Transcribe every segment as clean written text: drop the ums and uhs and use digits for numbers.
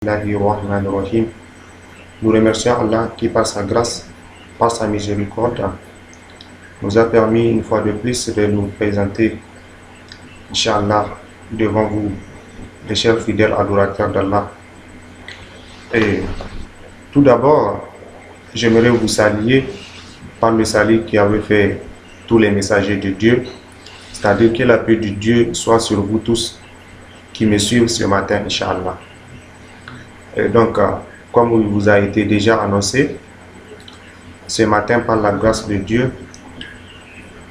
Bismillahirrahmanirrahim. Nous remercions Allah qui, par sa grâce, par sa miséricorde, nous a permis une fois de plus de nous présenter, Inch'Allah, devant vous, les chers fidèles adorateurs d'Allah. Et tout d'abord, j'aimerais vous saluer par le salut qui avait fait tous les messagers de Dieu, c'est-à-dire que la paix de Dieu soit sur vous tous qui me suivent ce matin, Inch'Allah. Et donc, comme il vous a été déjà annoncé, ce matin, par la grâce de Dieu,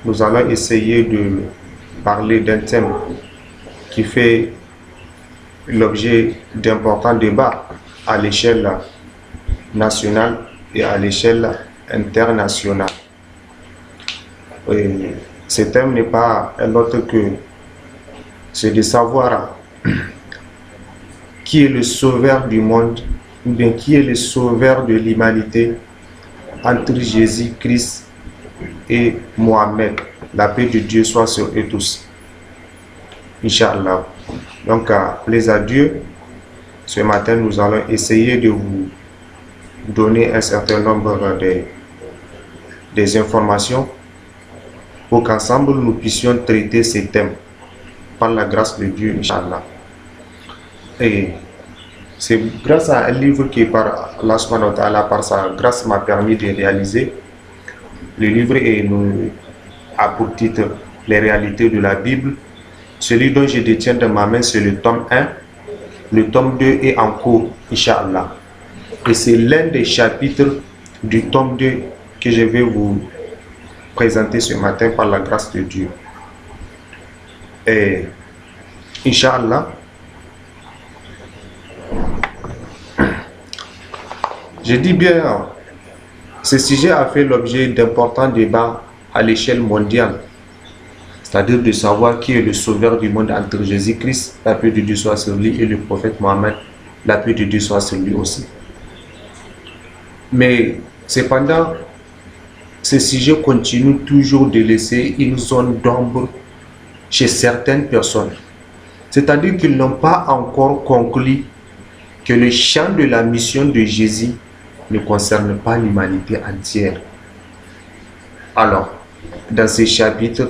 nous allons essayer de parler d'un thème qui fait l'objet d'importants débats à l'échelle nationale et à l'échelle internationale. Et ce thème n'est pas un autre que c'est de savoir qui est le sauveur du monde, ou bien qui est le sauveur de l'humanité entre Jésus-Christ et Mohammed. La paix de Dieu soit sur eux tous. Inch'Allah. Donc, plaise à Dieu, ce matin, nous allons essayer de vous donner un certain nombre des informations pour qu'ensemble nous puissions traiter ces thèmes par la grâce de Dieu, Inch'Allah. Et c'est grâce à un livre qui, par Allah subhanahu wa ta'ala, par sa grâce, m'a permis de réaliser. Le livre a pour titre Les réalités de la Bible. Celui dont je détiens dans ma main, c'est le tome 1. Le tome 2 est en cours, Inch'Allah. Et c'est l'un des chapitres du tome 2 que je vais vous présenter ce matin par la grâce de Dieu. Et Inch'Allah, je dis bien, ce sujet a fait l'objet d'importants débats à l'échelle mondiale, c'est-à-dire de savoir qui est le sauveur du monde entre Jésus-Christ, la paix de Dieu soit sur lui, et le prophète Mohammed, la paix de Dieu soit sur lui aussi. Mais cependant, ce sujet continue toujours de laisser une zone d'ombre chez certaines personnes. C'est-à-dire qu'ils n'ont pas encore conclu que le champ de la mission de Jésus ne concerne pas l'humanité entière. Alors, dans ces chapitres,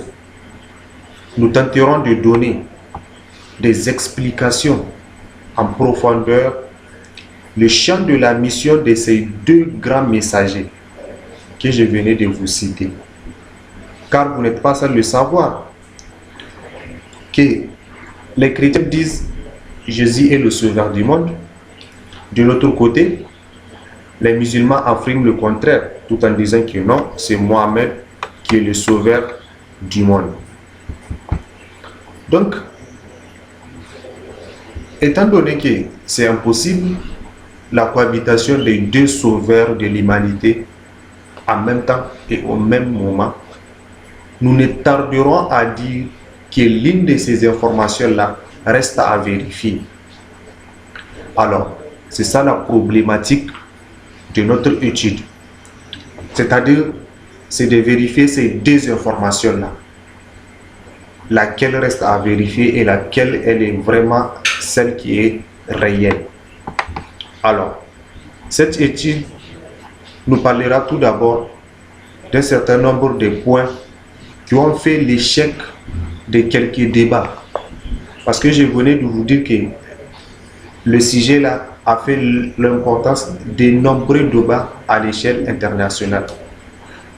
nous tenterons de donner des explications en profondeur le champ de la mission de ces deux grands messagers que je venais de vous citer. Car vous n'êtes pas sans le savoir que les chrétiens disent Jésus est le sauveur du monde. De l'autre côté, les musulmans affirment le contraire, tout en disant que non, c'est Mohammed qui est le sauveur du monde. Donc, étant donné que c'est impossible, la cohabitation des deux sauveurs de l'humanité en même temps et au même moment, nous ne tarderons à dire que l'une de ces informations-là reste à vérifier. Alors, c'est ça la problématique de notre étude. C'est-à-dire, c'est de vérifier ces deux informations-là. Laquelle reste à vérifier et laquelle elle est vraiment celle qui est réelle. Alors, cette étude nous parlera tout d'abord d'un certain nombre de points qui ont fait l'échec de quelques débats. Parce que je venais de vous dire que le sujet là a fait l'importance de nombreux débats à l'échelle internationale.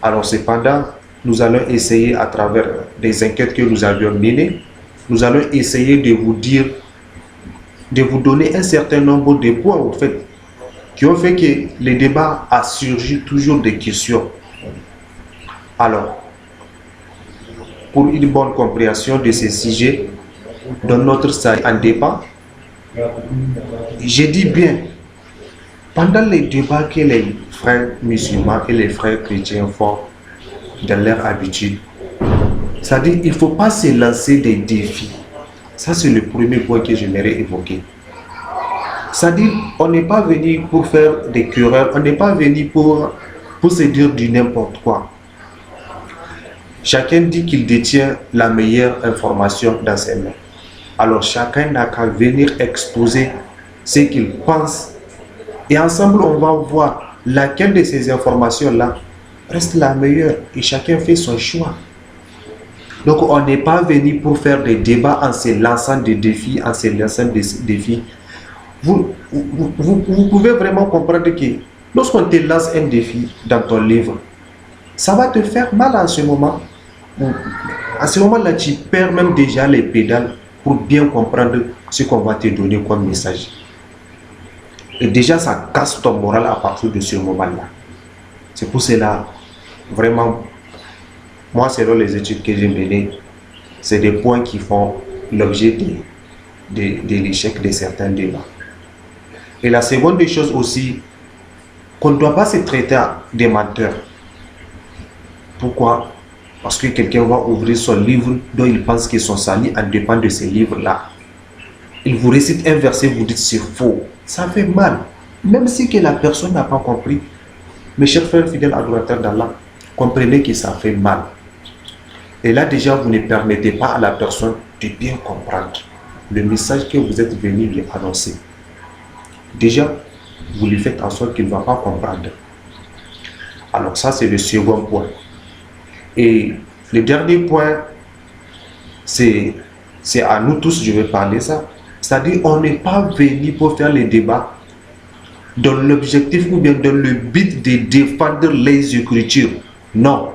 Alors cependant, nous allons essayer à travers des enquêtes que nous avions menées, nous allons essayer de vous dire, de vous donner un certain nombre de points au fait, qui ont fait que le débat a surgi toujours des questions. Alors, pour une bonne compréhension de ces sujets, dans notre salle en débat, j'ai dit bien, pendant les débats que les frères musulmans et les frères chrétiens font dans leur habitude, c'est-à-dire qu'il ne faut pas se lancer des défis. Ça, c'est le premier point que j'aimerais évoquer. C'est-à-dire, on n'est pas venu pour faire des querelles, on n'est pas venu pour se dire du n'importe quoi. Chacun dit qu'il détient la meilleure information dans ses mains. Alors chacun n'a qu'à venir exposer ce qu'ils pensent. Et ensemble, on va voir laquelle de ces informations-là reste la meilleure. Et chacun fait son choix. Donc, on n'est pas venu pour faire des débats en se lançant des défis, en se lançant des défis. Vous pouvez vraiment comprendre que lorsqu'on te lance un défi dans ton livre, ça va te faire mal en ce moment. À ce moment-là, tu perds même déjà les pédales pour bien comprendre ce qu'on va te donner comme message. Et déjà, ça casse ton moral à partir de ce moment-là. C'est pour cela, vraiment, moi, selon les études que j'ai menées, c'est des points qui font l'objet de l'échec de certains débats. Et la seconde des choses aussi, qu'on ne doit pas se traiter des menteurs. Pourquoi? Parce que quelqu'un va ouvrir son livre dont il pense qu'ils sont salis en dépend de ces livres-là. Il vous récite un verset, vous dites c'est faux. Ça fait mal. Même si que la personne n'a pas compris. Mes chers frères fidèles adorateurs d'Allah, comprenez que ça fait mal. Et là déjà, vous ne permettez pas à la personne de bien comprendre le message que vous êtes venu lui annoncer. Déjà, vous lui faites en sorte qu'il ne va pas comprendre. Alors ça, c'est le second point. Et le dernier point, c'est à nous tous, je vais parler ça. C'est-à-dire, on n'est pas venu pour faire les débats dans l'objectif ou bien dans le but de défendre les Écritures. Non.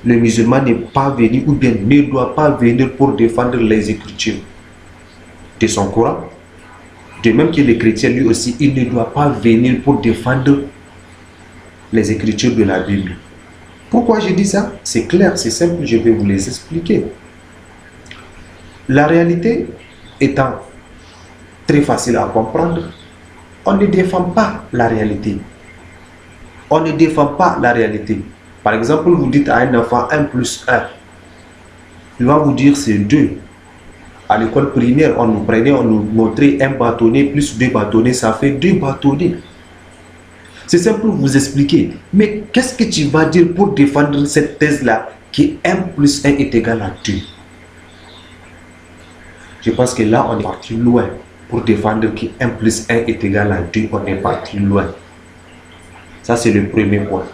Le musulman n'est pas venu ou bien ne doit pas venir pour défendre les Écritures de son Coran. De même que les chrétiens, lui aussi, il ne doit pas venir pour défendre les Écritures de la Bible. Pourquoi je dis ça? C'est clair, c'est simple, je vais vous les expliquer. La réalité étant très facile à comprendre, on ne défend pas la réalité. On ne défend pas la réalité. Par exemple, vous dites à un enfant 1 plus 1. Il va vous dire c'est 2. À l'école primaire, on nous montrait un bâtonnet plus 2 bâtonnets, ça fait 2 bâtonnets. C'est simple pour vous expliquer. Mais qu'est-ce que tu vas dire pour défendre cette thèse-là qui 1 plus 1 est égal à 2? Je pense que là, on est parti loin. Pour défendre que 1 plus 1 est égal à 2, on est parti loin. Ça, c'est le premier point.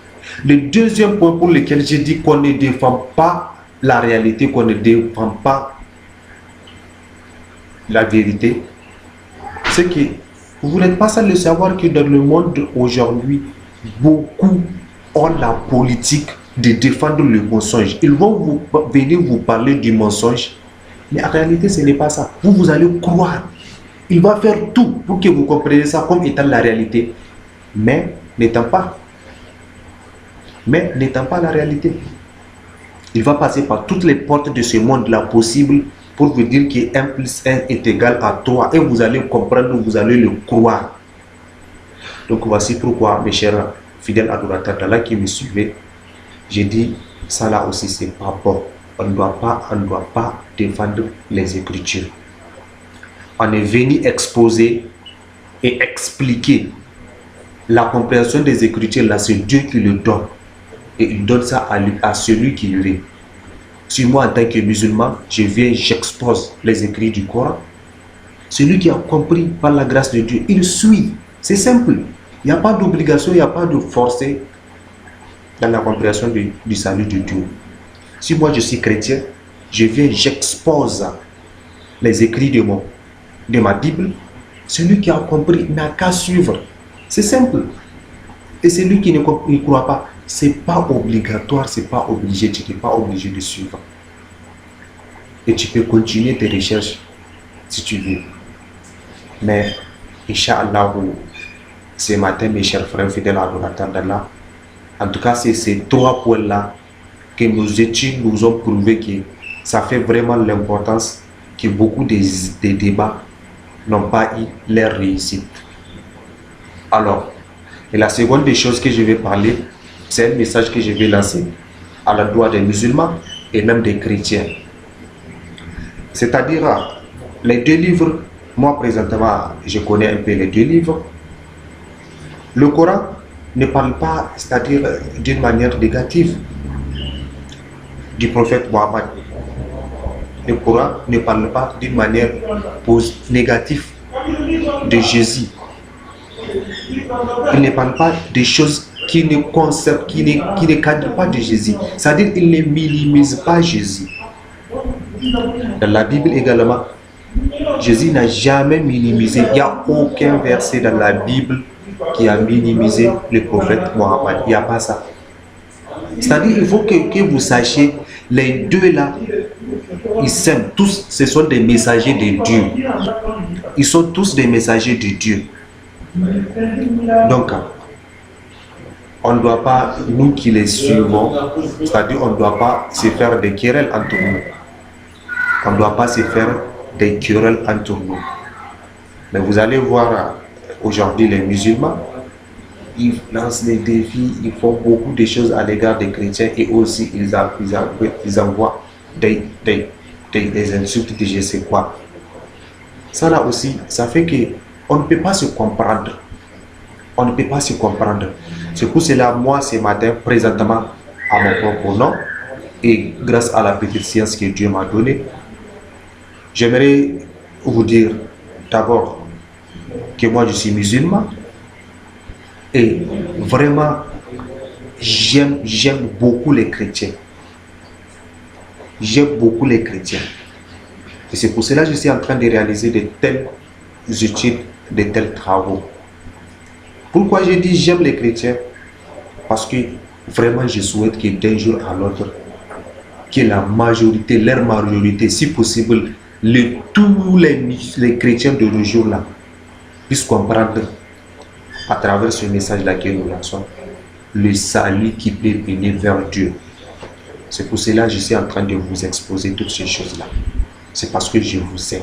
Le deuxième point pour lequel j'ai dit qu'on ne défend pas la réalité, qu'on ne défend pas la vérité, c'est que vous n'êtes pas sans le savoir que dans le monde aujourd'hui, beaucoup ont la politique de défendre le mensonge. Ils vont venir vous parler du mensonge, mais en réalité, ce n'est pas ça. Vous allez croire. Il va faire tout pour que vous compreniez ça comme étant la réalité, mais n'étant pas la réalité. Il va passer par toutes les portes de ce monde-là possible pour vous dire que 1 plus 1 est égal à 3 et vous allez comprendre, vous allez le croire. Donc voici pourquoi, mes chers fidèles adorateurs d'Allah qui me suivez, j'ai dit ça là aussi c'est pas bon. On ne doit pas défendre les Écritures. On est venu exposer et expliquer la compréhension des Écritures là, c'est Dieu qui le donne. Et il donne ça à celui qui veut. Si moi, en tant que musulman, je viens, j'expose les écrits du Coran, celui qui a compris par la grâce de Dieu, il suit. C'est simple. Il n'y a pas d'obligation, il n'y a pas de forcer dans la compréhension du salut de Dieu. Si moi, je suis chrétien, je viens, j'expose les écrits de ma Bible, celui qui a compris n'a qu'à suivre. C'est simple. Et celui qui ne croit pas, c'est pas obligatoire, c'est pas obligé, tu n'es pas obligé de suivre. Et tu peux continuer tes recherches si tu veux. Mais, Inch'Allah, ce matin, mes chers frères fidèles adorateurs d'Allah, en tout cas, c'est ces 3 points-là que nos études nous ont prouvé que ça fait vraiment l'importance que beaucoup des débats n'ont pas eu leur réussite. Alors, et la seconde des choses que je vais parler, c'est un message que je vais lancer à l'endroit des musulmans et même des chrétiens. C'est-à-dire, les 2 livres, moi présentement, je connais un peu les 2 livres. Le Coran ne parle pas, c'est-à-dire d'une manière négative du prophète Mohammed. Le Coran ne parle pas d'une manière négative de Jésus. Il ne parle pas des choses qui ne concernent, qui ne cadrent pas de Jésus. C'est-à-dire qu'il ne minimise pas Jésus. Dans la Bible également, Jésus n'a jamais minimisé. Il n'y a aucun verset dans la Bible qui a minimisé le prophète Mohammed. Il n'y a pas ça. C'est-à-dire qu'il faut que vous sachiez, les deux là, ils s'aiment tous, ce sont des messagers de Dieu. Ils sont tous des messagers de Dieu. Donc, on ne doit pas, nous qui les suivons, c'est-à-dire on ne doit pas se faire des querelles entre nous. On ne doit pas se faire des querelles entre nous. Mais vous allez voir aujourd'hui les musulmans, ils lancent des défis, ils font beaucoup de choses à l'égard des chrétiens et aussi ils envoient des insultes de je sais quoi. Ça là aussi, ça fait qu'on ne peut pas se comprendre. On ne peut pas se comprendre. C'est pour cela, moi, ce matin, présentement, à mon propre nom, et grâce à la petite science que Dieu m'a donnée, j'aimerais vous dire d'abord que moi, je suis musulman. Et vraiment, j'aime beaucoup les chrétiens. J'aime beaucoup les chrétiens. Et c'est pour cela que je suis en train de réaliser de telles études, de tels travaux. Pourquoi je dis j'aime les chrétiens? Parce que vraiment je souhaite que d'un jour à l'autre, que la majorité, leur majorité, si possible, tous les chrétiens de nos jours là, puissent comprendre à travers ce message-là que nous lançons, le salut qui peut venir vers Dieu. C'est pour cela que je suis en train de vous exposer toutes ces choses-là. C'est parce que je vous aime.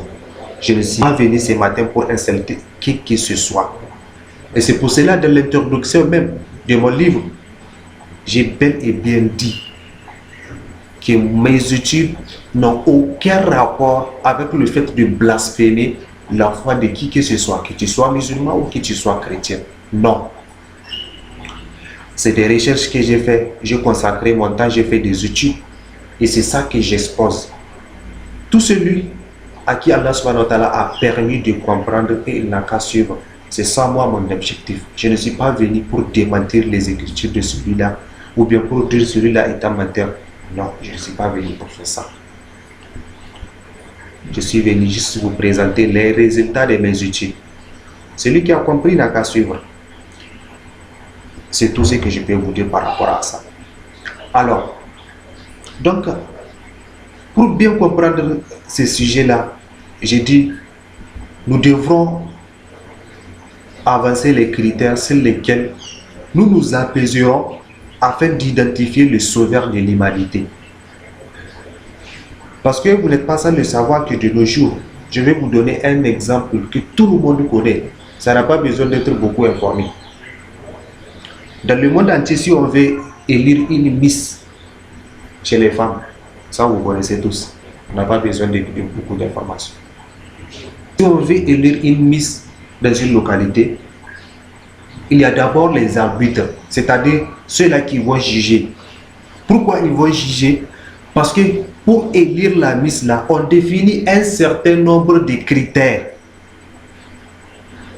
Je ne suis pas venu ce matin pour insulter qui que ce soit. Et c'est pour cela, dans l'introduction même de mon livre, j'ai bel et bien dit que mes études n'ont aucun rapport avec le fait de blasphémer la foi de qui que ce soit, que tu sois musulman ou que tu sois chrétien. Non. C'est des recherches que j'ai fait, j'ai consacré mon temps, j'ai fait des études. Et c'est ça que j'expose. Tout celui à qui Allah subhanahu wa ta'ala a permis de comprendre et il n'a qu'à suivre. C'est ça, moi, mon objectif. Je ne suis pas venu pour démentir les écritures de celui-là ou bien pour dire celui-là est un menteur. Non, je ne suis pas venu pour faire ça. Je suis venu juste vous présenter les résultats de mes études. Celui qui a compris n'a qu'à suivre. C'est tout ce que je peux vous dire par rapport à ça. Alors, donc, pour bien comprendre ces sujets-là, j'ai dit, nous devrons avancer les critères sur lesquels nous nous apaiserons afin d'identifier le sauveur de l'humanité. Parce que vous n'êtes pas sans le savoir que de nos jours, je vais vous donner un exemple que tout le monde connaît. Ça n'a pas besoin d'être beaucoup informé. Dans le monde entier, si on veut élire une Miss chez les femmes, ça vous connaissez tous, on n'a pas besoin de beaucoup d'informations. Si on veut élire une Miss dans une localité, il y a d'abord les arbitres, c'est-à-dire ceux-là qui vont juger. Pourquoi ils vont juger? Parce que pour élire la Miss là, on définit un certain nombre de critères.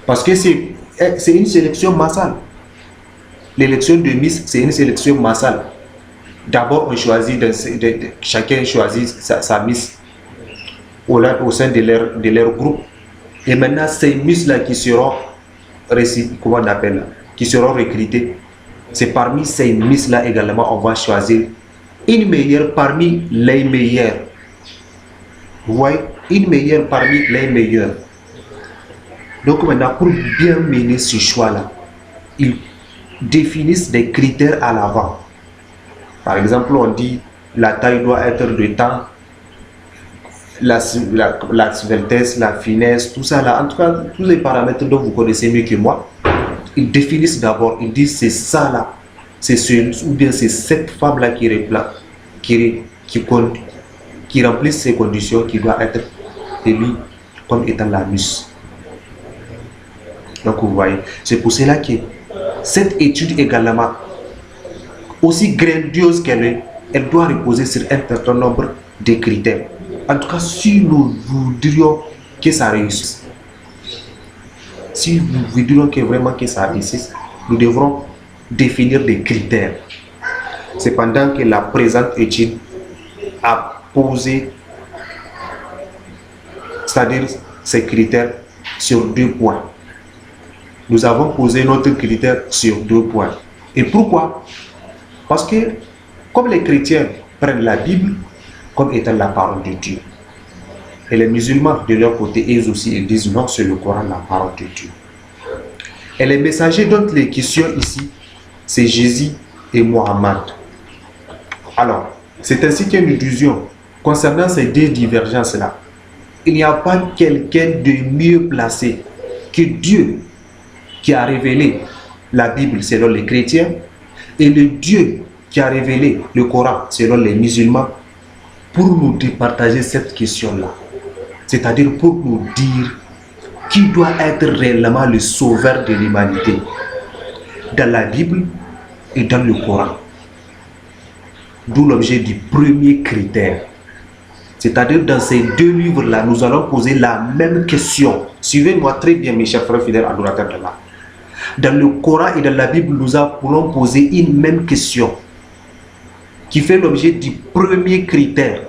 Parce que c'est une sélection massale. L'élection de Miss, c'est une sélection massale. D'abord, on choisit, chacun choisit sa Miss au sein de leur groupe. Et maintenant, ces Miss-là qui seront qui seront recrutées, c'est parmi ces Miss-là également, on va choisir une meilleure parmi les meilleures. Vous voyez, une meilleure parmi les meilleures. Donc maintenant, pour bien mener ce choix-là, ils définissent des critères à l'avant. Par exemple, on dit la taille doit être de temps, la sveltesse, la finesse, tout ça là. En tout cas, tous les paramètres dont vous connaissez mieux que moi, ils définissent d'abord, ils disent c'est ça là, c'est ce, ou bien c'est cette femme là qui remplit ces conditions qui doit être élue comme étant la Miss. Donc vous voyez, c'est pour cela que cette étude également, aussi grandiose qu'elle est, elle doit reposer sur un certain nombre de critères. En tout cas, si nous voudrions que ça réussisse, si nous voudrions que vraiment que ça réussisse, nous devrons définir des critères. Cependant que la présente étude a posé, c'est-à-dire ces critères sur 2 points. Nous avons posé notre critère sur 2 points. Et pourquoi? Parce que comme les chrétiens prennent la Bible comme étant la parole de Dieu, et les musulmans de leur côté, ils aussi ils disent non, c'est le Coran, la parole de Dieu. Et les messagers dont les questions ici, c'est Jésus et Mohammed. Alors, c'est ainsi que nous disions, concernant ces 2 divergences-là, il n'y a pas quelqu'un de mieux placé que Dieu qui a révélé la Bible selon les chrétiens et le Dieu qui a révélé le Coran selon les musulmans pour nous départager cette question-là. C'est-à-dire pour nous dire qui doit être réellement le sauveur de l'humanité dans la Bible et dans le Coran. D'où l'objet du premier critère. C'est-à-dire dans ces 2 livres-là, nous allons poser la même question. Suivez-moi très bien, mes chers frères fidèles adorateurs d'Allah. Dans le Coran et dans la Bible, nous allons poser une même question qui fait l'objet du premier critère.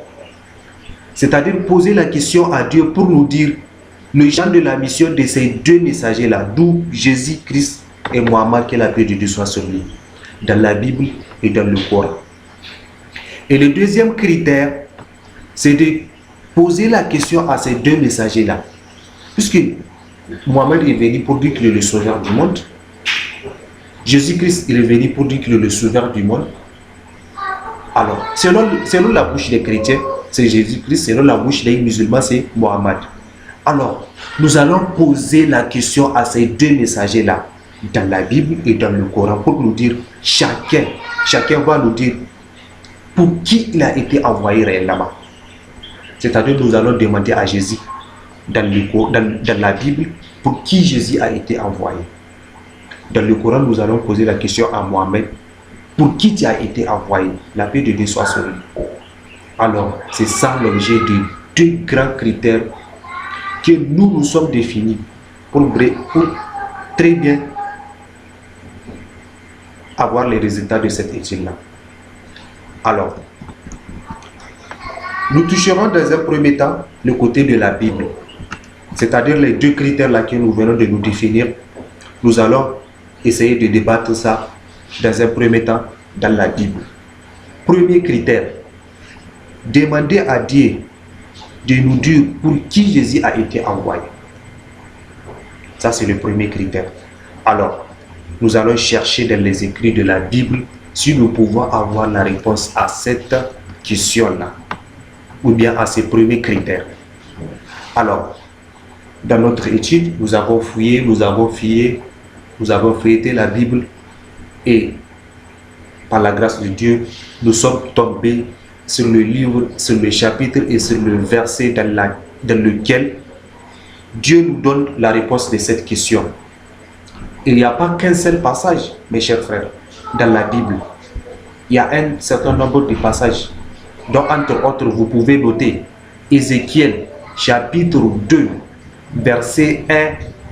C'est-à-dire poser la question à Dieu pour nous dire le genre de la mission de ces 2 messagers-là, d'où Jésus-Christ et Mohammed, que la paix de Dieu soit sur lui, dans la Bible et dans le Coran. Et le deuxième critère, c'est de poser la question à ces 2 messagers-là. Puisque Mohammed est venu pour dire qu'il est le sauveur du monde, Jésus-Christ il est venu pour dire qu'il est le sauveur du monde. Alors, selon la bouche des chrétiens, c'est Jésus-Christ, selon la bouche des musulmans, c'est Mohammed. Alors, nous allons poser la question à ces 2 messagers-là, dans la Bible et dans le Coran, pour nous dire, chacun va nous dire pour qui il a été envoyé réellement. C'est-à-dire, nous allons demander à Jésus, dans la Bible, pour qui Jésus a été envoyé. Dans le Coran, nous allons poser la question à Mohammed, pour qui tu as été envoyé, la paix de Dieu soit sur lui. Alors, c'est ça l'objet de 2 grands critères que nous sommes définis pour très bien avoir les résultats de cette étude-là. Alors, nous toucherons dans un premier temps le côté de la Bible, c'est-à-dire les 2 critères-là que nous venons de nous définir. Nous allons essayer de débattre ça dans un premier temps dans la Bible. Premier critère, demander à Dieu de nous dire pour qui Jésus a été envoyé. Ça, c'est le premier critère. Alors, nous allons chercher dans les écrits de la Bible si nous pouvons avoir la réponse à cette question-là, ou bien à ces premiers critères. Alors, dans notre étude, nous avons fouillé, nous avons feuilleté la Bible et par la grâce de Dieu, nous sommes tombés sur le livre, sur le chapitre et sur le verset dans lequel Dieu nous donne la réponse de cette question. Il n'y a pas qu'un seul passage, mes chers frères, dans la Bible. Il y a un certain nombre de passages, dont entre autres vous pouvez noter Ézéchiel chapitre 2, verset 1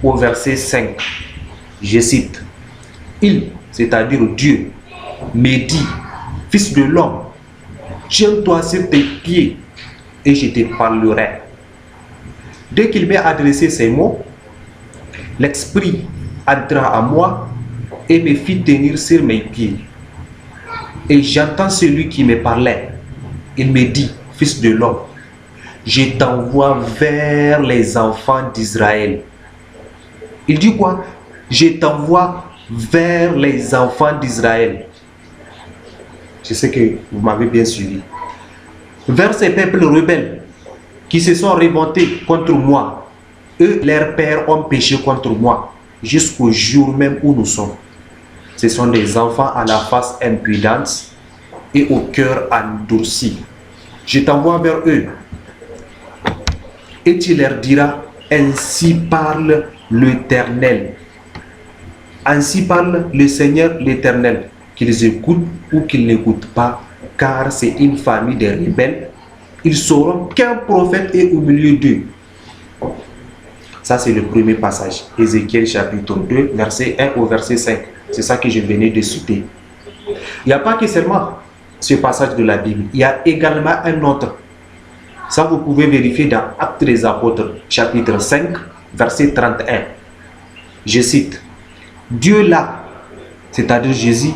au verset 5. Je cite, il, c'est-à-dire Dieu, me dit, fils de l'homme, tiens-toi sur tes pieds et je te parlerai. Dès qu'il m'est adressé ces mots, l'Esprit entra en moi et me fit tenir sur mes pieds. Et j'entends celui qui me parlait. Il me dit, fils de l'homme, je t'envoie vers les enfants d'Israël. Il dit quoi? Je t'envoie vers les enfants d'Israël. Je sais que vous m'avez bien suivi. Vers ces peuples rebelles qui se sont remontés contre moi. Eux, leurs pères ont péché contre moi jusqu'au jour même où nous sommes. Ce sont des enfants à la face impudente et au cœur endurci. Je t'envoie vers eux et tu leur diras, ainsi parle l'Éternel. Ainsi parle le Seigneur l'Éternel, qu'ils écoutent ou qu'ils n'écoutent pas, car c'est une famille de rebelles. Ils sauront qu'un prophète est au milieu d'eux. Ça, c'est le premier passage. Ézéchiel chapitre 2, verset 1 au verset 5. C'est ça que je venais de citer. Il n'y a pas que seulement ce passage de la Bible. Il y a également un autre. Ça, vous pouvez vérifier dans Actes des Apôtres, chapitre 5, verset 31. Je cite. Dieu l'a, c'est-à-dire Jésus,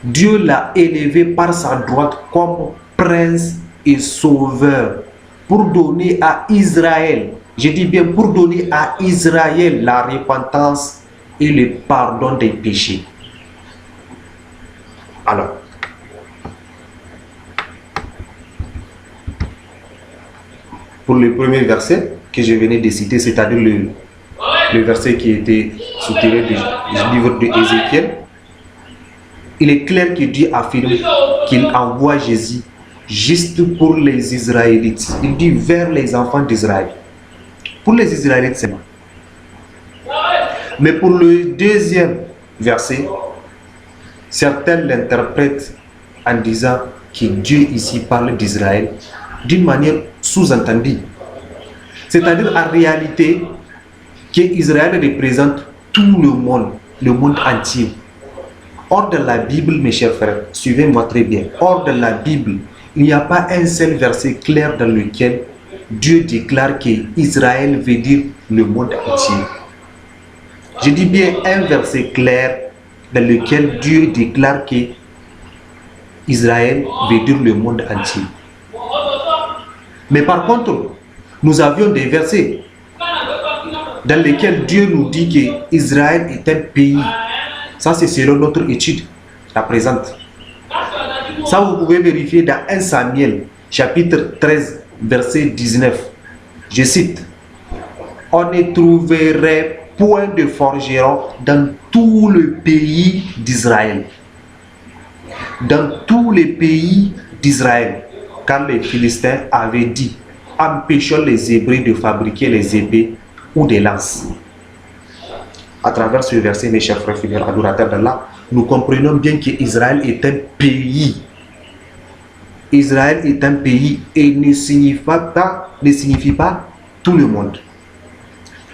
Dieu l'a élevé par sa droite comme prince et sauveur pour donner à Israël, je dis bien pour donner à Israël la repentance et le pardon des péchés. Alors, pour le premier verset que je venais de citer, c'est-à-dire le verset qui était soutiré du livre de Ézéchiel, il est clair que Dieu affirme qu'il envoie Jésus juste pour les Israélites. Il dit vers les enfants d'Israël. Pour les Israélites seulement. Mais pour le deuxième verset, certains l'interprètent en disant que Dieu ici parle d'Israël d'une manière sous-entendue. C'est-à-dire en réalité que Israël représente tout le monde entier. Hors de la Bible, mes chers frères, suivez-moi très bien, hors de la Bible, il n'y a pas un seul verset clair dans lequel Dieu déclare que Israël veut dire le monde entier. Je dis bien un verset clair dans lequel Dieu déclare que Israël veut dire le monde entier. Mais par contre, nous avions des versets dans lesquels Dieu nous dit que Israël est un pays. Ça, c'est selon notre étude, la présente. Ça, vous pouvez vérifier dans 1 Samuel, chapitre 13, verset 19. Je cite. On ne trouverait point de forgeron dans tout le pays d'Israël. Dans tous les pays d'Israël. Car les Philistins avaient dit, empêchons les Hébreux de fabriquer les épées ou des lances. À travers ce verset, mes chers frères fidèles adorateurs d'Allah, nous comprenons bien qu'Israël est un pays. Israël est un pays et ne signifie pas tout le monde.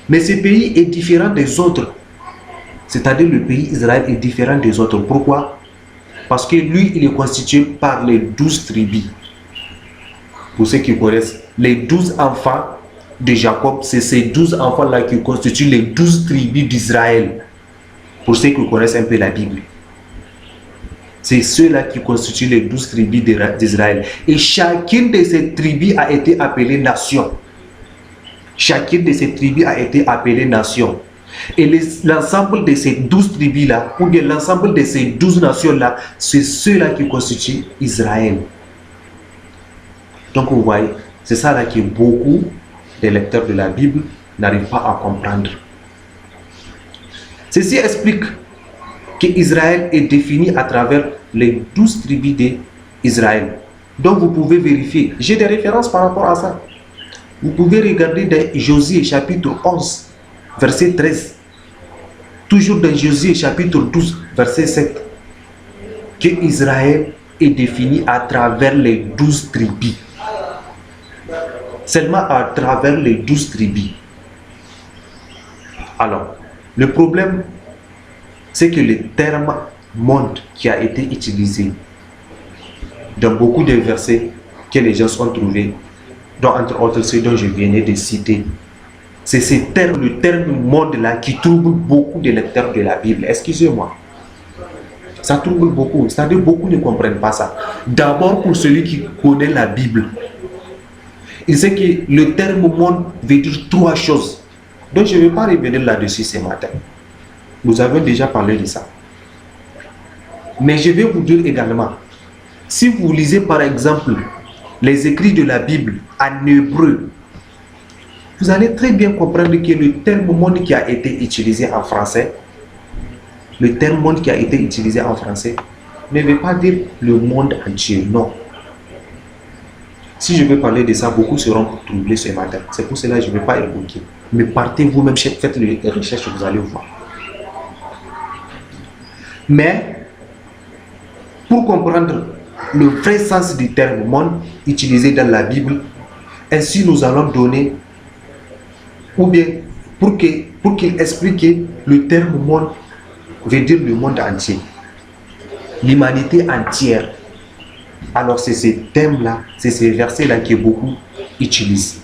Mais ce pays est différent des autres. C'est-à-dire le pays Israël est différent des autres. Pourquoi? Parce que lui, il est constitué par les 12 tribus. Pour ceux qui connaissent, les 12 enfants de Jacob, c'est ces 12 enfants-là qui constituent les 12 tribus d'Israël. Pour ceux qui connaissent un peu la Bible. C'est ceux-là qui constituent les 12 tribus d'Israël. Et chacune de ces tribus a été appelée nation. Chacune de ces tribus a été appelée nation. Et l'ensemble de ces 12 tribus-là, ou bien l'ensemble de ces 12 nations-là, c'est ceux-là qui constituent Israël. Donc vous voyez, c'est ça là que beaucoup des lecteurs de la Bible n'arrivent pas à comprendre. Ceci explique qu'Israël est défini à travers les 12 tribus d'Israël. Donc vous pouvez vérifier. J'ai des références par rapport à ça. Vous pouvez regarder dans Josué chapitre 11, verset 13. Toujours dans Josué chapitre 12, verset 7. Que Israël est défini à travers les 12 tribus. Seulement à travers les 12 tribus. Alors, le problème, c'est que le terme monde qui a été utilisé dans beaucoup de versets que les gens ont trouvés, dont entre autres ceux dont je venais de citer, c'est ce terme, le terme monde là qui trouble beaucoup de lecteurs de la Bible. Excusez-moi. Ça trouble beaucoup. C'est-à-dire beaucoup ne comprennent pas ça. D'abord pour celui qui connaît la Bible. Il sait que le terme monde veut dire trois choses. Donc je ne vais pas revenir là-dessus ce matin. Nous avons déjà parlé de ça. Mais je vais vous dire également, si vous lisez par exemple les écrits de la Bible en hébreu, vous allez très bien comprendre que le terme monde qui a été utilisé en français, le terme monde qui a été utilisé en français ne veut pas dire le monde entier, non. Si je veux parler de ça, beaucoup seront troublés ce matin. C'est pour cela que je ne vais pas évoquer. Mais partez vous-même, faites les recherches, vous allez voir. Mais, pour comprendre le vrai sens du terme monde utilisé dans la Bible, ainsi nous allons donner, ou bien pour qu'il explique que le terme monde veut dire le monde entier, l'humanité entière. Alors c'est ce thème-là, c'est ces versets-là que beaucoup utilisent.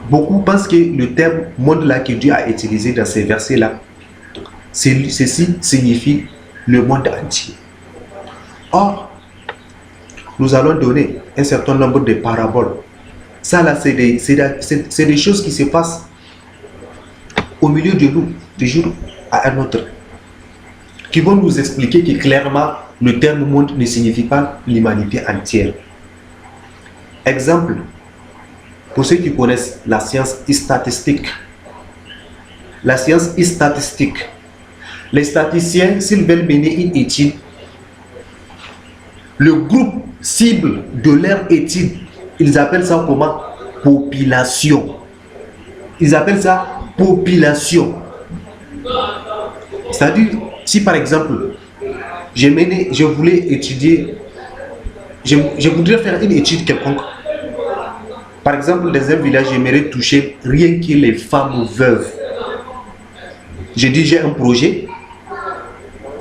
Beaucoup pensent que le terme monde-là que Dieu a utilisé dans ces versets-là, ceci signifie le monde entier. Or, nous allons donner un certain nombre de paraboles. Ça là, c'est des choses qui se passent au milieu de nous, du jour à un autre, qui vont nous expliquer que clairement, le terme monde ne signifie pas l'humanité entière. Exemple, pour ceux qui connaissent la science statistique. La science statistique. Les statisticiens, s'ils veulent mener une étude, le groupe cible de leur étude, ils appellent ça comment? Population. Ils appellent ça population. C'est-à-dire, si par exemple, je voulais étudier, je voudrais faire une étude quelconque. Par exemple, dans un village, j'aimerais toucher rien que les femmes veuves. Je dis, j'ai un projet,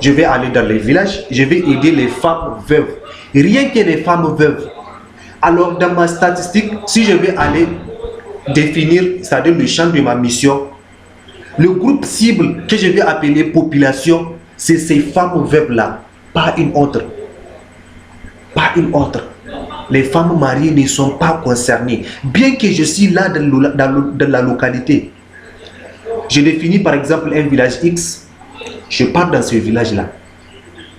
je vais aller dans les villages, je vais aider les femmes veuves. Rien que les femmes veuves. Alors, dans ma statistique, si je vais aller définir, c'est-à-dire le champ de ma mission, le groupe cible que je vais appeler population, c'est ces femmes veuves-là, pas une autre. Pas une autre. Les femmes mariées ne sont pas concernées. Bien que je suis là dans la localité, je définis par exemple un village X, je pars dans ce village-là.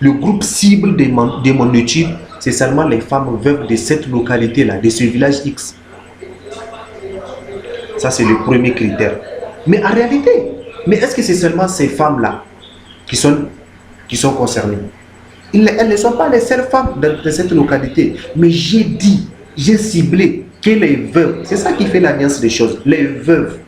Le groupe cible de mon étude, c'est seulement les femmes veuves de cette localité-là, de ce village X. Ça, c'est le premier critère. Mais en réalité, est-ce que c'est seulement ces femmes-là qui sont concernées? Elles ne sont pas les seules femmes de cette localité. Mais j'ai ciblé que les veuves. C'est ça qui fait la nuance des choses. Les veuves.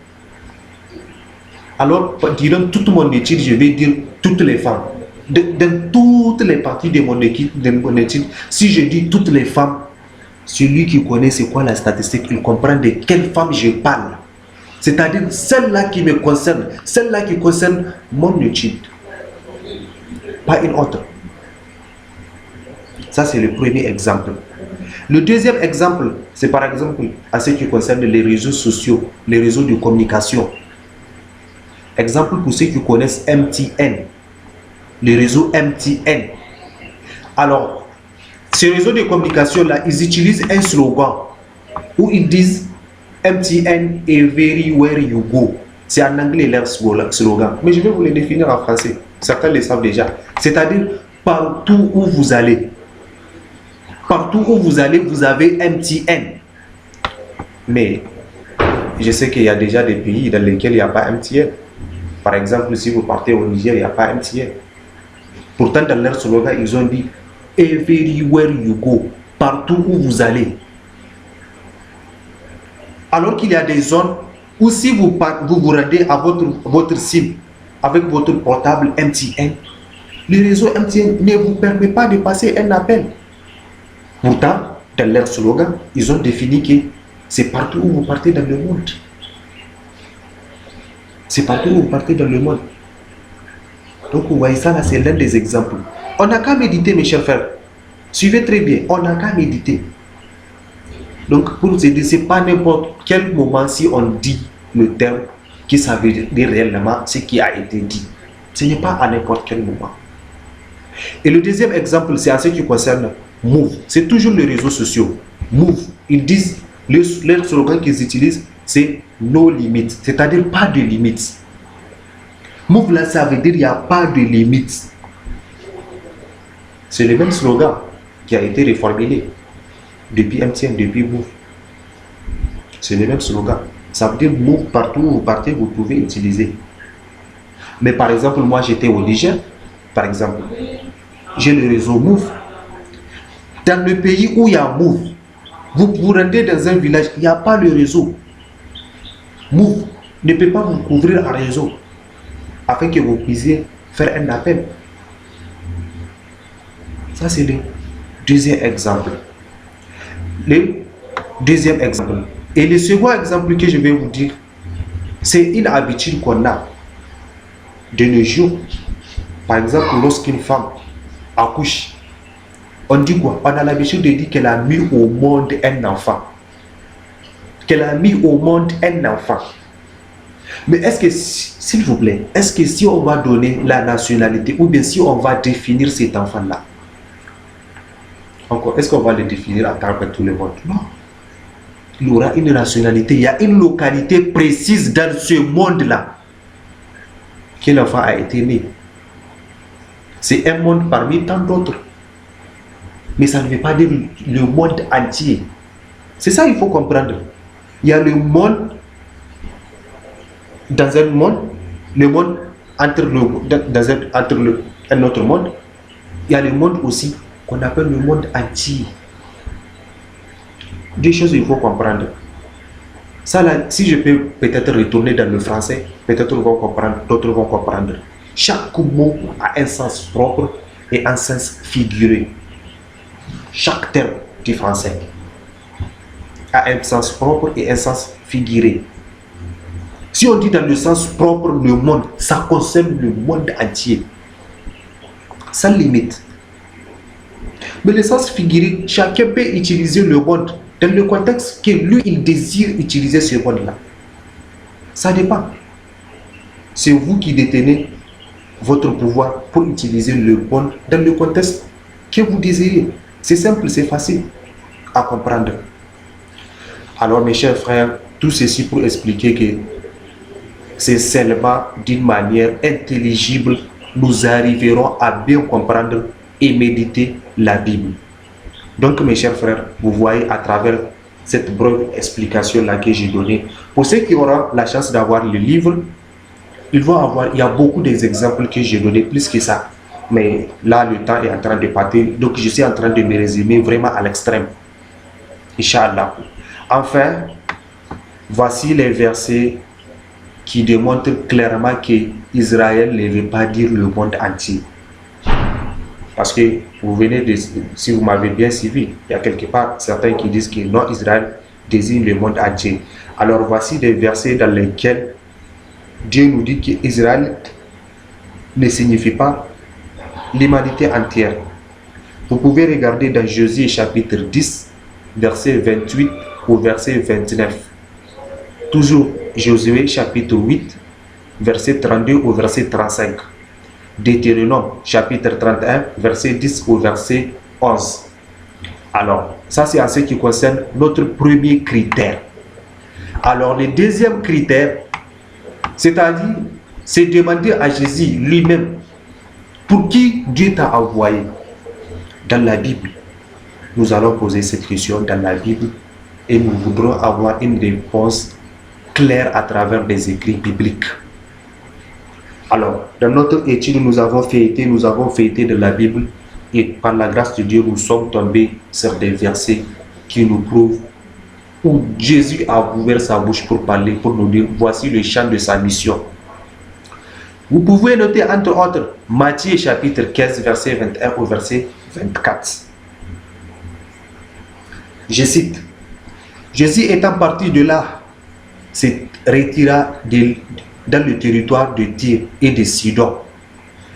Alors, durant toute mon étude, je vais dire toutes les femmes. Dans toutes les parties de mon étude, si je dis toutes les femmes, celui qui connaît c'est quoi la statistique, il comprend de quelles femmes je parle. C'est-à-dire celle-là qui me concerne, celle-là qui concerne mon étude. Pas une autre. Ça, c'est le premier exemple. Le deuxième exemple, c'est par exemple à ce qui concerne les réseaux sociaux, les réseaux de communication. Exemple pour ceux qui connaissent MTN, le réseau MTN. Alors, ces réseaux de communication-là, ils utilisent un slogan où ils disent MTN everywhere you go. C'est en anglais leur slogan, mais je vais vous le définir en français. Certains le savent déjà. C'est-à-dire partout où vous allez. Partout où vous allez, vous avez MTN. Mais je sais qu'il y a déjà des pays dans lesquels il n'y a pas MTN. Par exemple, si vous partez au Niger, il n'y a pas MTN. Pourtant, dans leur slogan, ils ont dit everywhere you go. Partout où vous allez. Alors qu'il y a des zones où si vous vous rendez à votre cible avec votre portable MTN, le réseau MTN ne vous permet pas de passer un appel. Pourtant, dans leur slogan, ils ont défini que c'est partout où vous partez dans le monde. C'est partout où vous partez dans le monde. Donc, vous voyez ça là, c'est l'un des exemples. On n'a qu'à méditer, mes chers frères. Suivez très bien, on n'a qu'à méditer. Donc, pour vous aider, ce n'est pas n'importe quel moment si on dit le terme que ça veut dire réellement ce qui a été dit. Ce n'est pas à n'importe quel moment. Et le deuxième exemple, c'est à ce qui concerne Move. C'est toujours les réseaux sociaux. Move. Ils disent, leur slogan qu'ils utilisent, c'est no limits. C'est-à-dire pas de limites. Move là, ça veut dire il n'y a pas de limites. C'est le même slogan qui a été reformulé depuis MTN, depuis Move. C'est le même slogan. Ça veut dire Move, partout où vous partez, vous pouvez utiliser. Mais par exemple, moi j'étais au Niger, par exemple. J'ai le réseau Move. Dans le pays où il y a Move, vous vous rendez dans un village, il n'y a pas le réseau. Move ne peut pas vous couvrir en réseau afin que vous puissiez faire un appel. Ça, c'est le deuxième exemple. Le Deuxième exemple. Et le second exemple que je vais vous dire, c'est une habitude qu'on a de nos jours. Par exemple, lorsqu'une femme accouche, on dit quoi? On a l'habitude de dire qu'elle a mis au monde un enfant. Qu'elle a mis au monde un enfant. Mais est-ce que, s'il vous plaît, est-ce que si on va donner la nationalité ou bien si on va définir cet enfant-là, encore, est-ce qu'on va le définir à travers tout le monde? Non. Il aura une nationalité, il y a une localité précise dans ce monde-là que l'enfant a été né. C'est un monde parmi tant d'autres. Mais ça ne veut pas dire le monde entier. C'est ça qu'il faut comprendre. Il y a le monde, dans un monde, le monde entre, un autre monde. Il y a le monde aussi qu'on appelle le monde entier. Deux choses qu'il faut comprendre. Ça là, si je peux peut-être retourner dans le français, peut-être vont comprendre, d'autres vont comprendre. Chaque mot a un sens propre et un sens figuré. Chaque terme du français a un sens propre et un sens figuré. Si on dit dans le sens propre le monde, ça concerne le monde entier, sans limite. Mais le sens figuré, chacun peut utiliser le monde dans le contexte que lui, il désire utiliser ce monde-là. Ça dépend. C'est vous qui détenez votre pouvoir pour utiliser le monde dans le contexte que vous désirez. C'est simple, c'est facile à comprendre. Alors mes chers frères, tout ceci pour expliquer que c'est seulement d'une manière intelligible nous arriverons à bien comprendre et méditer la Bible. Donc mes chers frères, vous voyez à travers cette brève explication-là que j'ai donnée, pour ceux qui auront la chance d'avoir le livre, il y a beaucoup d'exemples que j'ai donnés, plus que ça. Mais là, le temps est en train de partir, donc je suis en train de me résumer vraiment à l'extrême. Inch'Allah. Enfin, voici les versets qui démontrent clairement qu'Israël ne veut pas dire le monde entier. Parce que vous venez de, si vous m'avez bien suivi, il y a quelque part certains qui disent que non, Israël désigne le monde entier. Alors voici des versets dans lesquels Dieu nous dit qu'Israël ne signifie pas l'humanité entière. Vous pouvez regarder dans Josué chapitre 10, verset 28 au verset 29. Toujours Josué chapitre 8, verset 32 au verset 35. Deutéronome chapitre 31, verset 10 au verset 11. Alors, ça c'est en ce qui concerne notre premier critère. Alors, le deuxième critère, c'est-à-dire, c'est demander à Jésus lui-même pour qui Dieu t'a envoyé. Dans la Bible, nous allons poser cette question dans la Bible et nous voudrons avoir une réponse claire à travers des écrits bibliques. Alors, dans notre étude, nous avons feuilleté de la Bible et par la grâce de Dieu, nous sommes tombés sur des versets qui nous prouvent où Jésus a ouvert sa bouche pour parler, pour nous dire, voici le champ de sa mission. Vous pouvez noter entre autres Matthieu chapitre 15, verset 21 au verset 24. Je cite, Jésus étant parti de là, se retira dans le territoire de Tyr et de Sidon.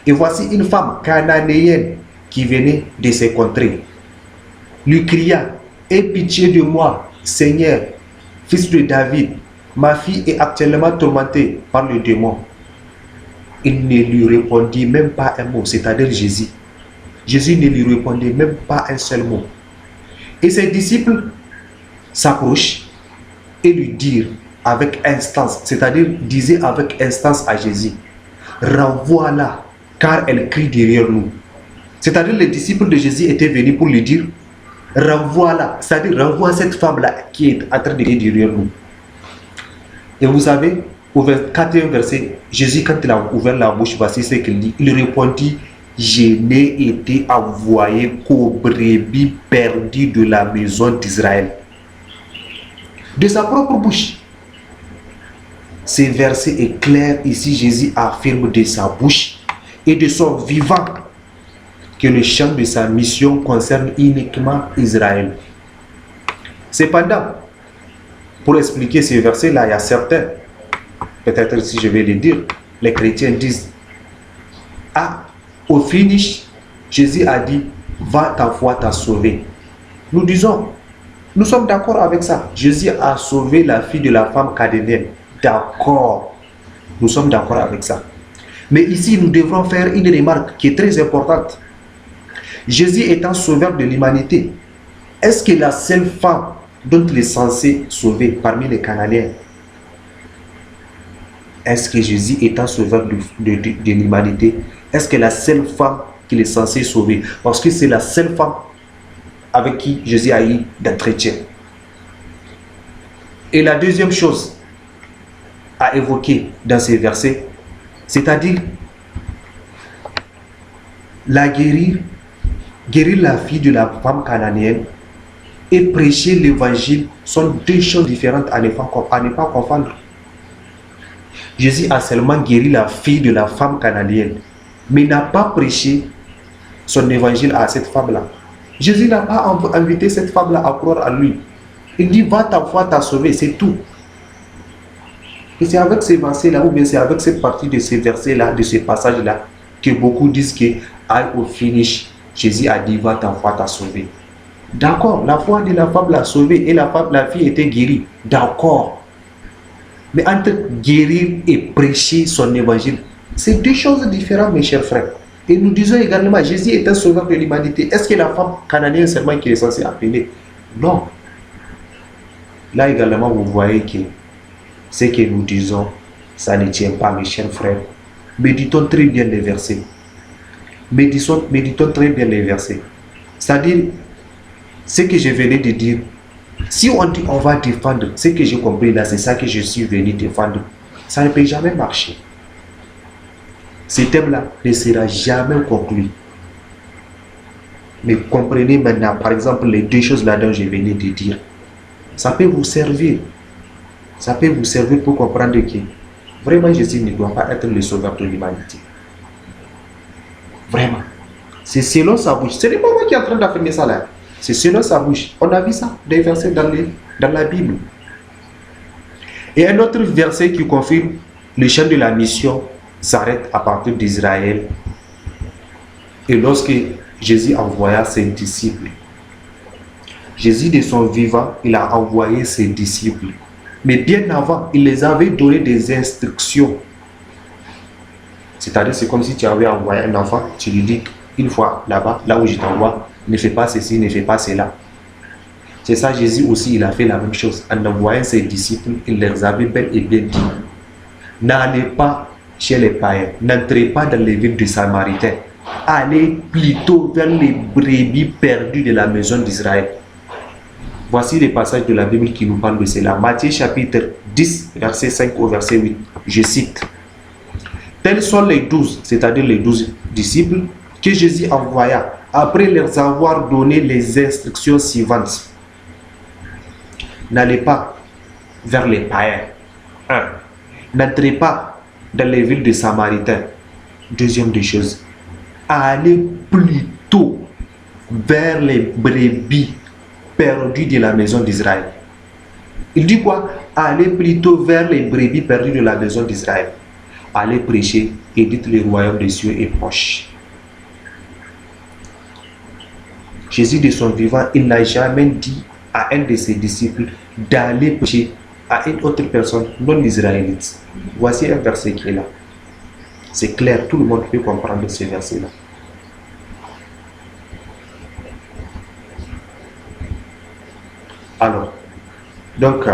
Et voici une femme cananéenne qui venait de ces contrées. Lui cria, aie pitié de moi, Seigneur, fils de David, ma fille est actuellement tourmentée par le démon. Il ne lui répondit même pas un mot, c'est-à-dire Jésus. Jésus ne lui répondait même pas un seul mot. Et ses disciples s'approchent et lui dirent avec instance, c'est-à-dire disaient avec instance à Jésus, renvoie-la, car elle crie derrière nous. C'est-à-dire les disciples de Jésus étaient venus pour lui dire, renvoie-la, c'est-à-dire renvoie cette femme-là qui est en train de crier derrière nous. Et vous savez, au 24e verset, Jésus, quand il a ouvert la bouche, voici ce qu'il dit. Il répondit, je n'ai été envoyé qu'aux brebis perdues de la maison d'Israël. De sa propre bouche. Ce verset est clair. Ici, Jésus affirme de sa bouche et de son vivant que le champ de sa mission concerne uniquement Israël. Cependant, Pour expliquer ces versets-là, il y a certains, peut-être si je vais les dire, les chrétiens disent, ah, au finish, Jésus a dit, va, ta foi t'a sauvé. Nous disons, nous sommes d'accord avec ça. Jésus a sauvé la fille de la femme cananéenne. D'accord. Nous sommes d'accord avec ça. Mais ici, nous devrons faire une remarque qui est très importante. Jésus étant sauveur de l'humanité, est-ce que la seule femme dont il est censé sauver parmi les Cananéens, est-ce que Jésus étant sauveur de l'humanité, est-ce que la seule femme qu'il est censé sauver, parce que c'est la seule femme avec qui Jésus a eu d'entretien. Et la deuxième chose à évoquer dans ces versets, c'est-à-dire la guérir la fille de la femme cananéenne et prêcher l'évangile sont deux choses différentes à ne pas confondre. Jésus a seulement guéri la fille de la femme cananéenne, mais n'a pas prêché son évangile à cette femme-là. Jésus n'a pas invité cette femme-là à croire à lui. Il dit, va, ta foi t'a sauvé, c'est tout. Et c'est avec ces versets-là, ou bien c'est avec cette partie de ces versets-là, de ces passages-là, que beaucoup disent que, au finish, Jésus a dit, va, ta foi t'a sauvé. D'accord, la foi de la femme l'a sauvée et la fille était guérie. D'accord. Mais entre guérir et prêcher son évangile, c'est deux choses différentes, mes chers frères. Et nous disons également, Jésus est un sauveur de l'humanité. Est-ce que la femme cananéenne seulement qui est censée appeler? Non. Là également, vous voyez que ce que nous disons, ça ne tient pas, mes chers frères. Méditons très bien les versets. Méditons très bien les versets. C'est-à-dire, ce que je venais de dire, si on dit on va défendre, ce que j'ai compris là, c'est ça que je suis venu défendre, ça ne peut jamais marcher. Ce thème-là ne sera jamais conclu. Mais comprenez maintenant, par exemple, les deux choses là dont je venais de dire. Ça peut vous servir. Ça peut vous servir pour comprendre que vraiment Jésus ne doit pas être le sauveur de l'humanité. Vraiment. C'est selon sa bouche. Ce n'est pas moi qui est en train d'affirmer ça là. C'est selon sa bouche. On a vu ça, des versets dans la Bible. Et un autre verset qui confirme le champ de la mission s'arrête à partir d'Israël. Et lorsque Jésus envoya ses disciples, Jésus de son vivant, il a envoyé ses disciples. Mais bien avant, il les avait donné des instructions. C'est-à-dire, c'est comme si tu avais envoyé un enfant, tu lui dis une fois là-bas, là où je t'envoie, ne fais pas ceci, ne fais pas cela. C'est ça, Jésus aussi, il a fait la même chose. En envoyant ses disciples, il leur avait bel et bien dit, n'allez pas chez les païens, n'entrez pas dans les villes des Samaritains, allez plutôt vers les brebis perdues de la maison d'Israël. Voici les passages de la Bible qui nous parlent de cela. Matthieu chapitre 10, verset 5 au verset 8. Je cite. Tels sont les 12, c'est-à-dire les 12 disciples que Jésus envoya après leur avoir donné les instructions suivantes. N'allez pas vers les païens. 1. N'entrez pas dans les villes des Samaritains. Deuxième des choses. Allez plutôt vers les brebis perdues de la maison d'Israël. Il dit quoi? Allez plutôt vers les brebis perdues de la maison d'Israël. Allez prêcher et dites le royaume des cieux est proche. Jésus de son vivant, il n'a jamais dit à un de ses disciples d'aller prêcher à une autre personne non israélite. Voici un verset qui est là. C'est clair, tout le monde peut comprendre ce verset-là. Alors, donc,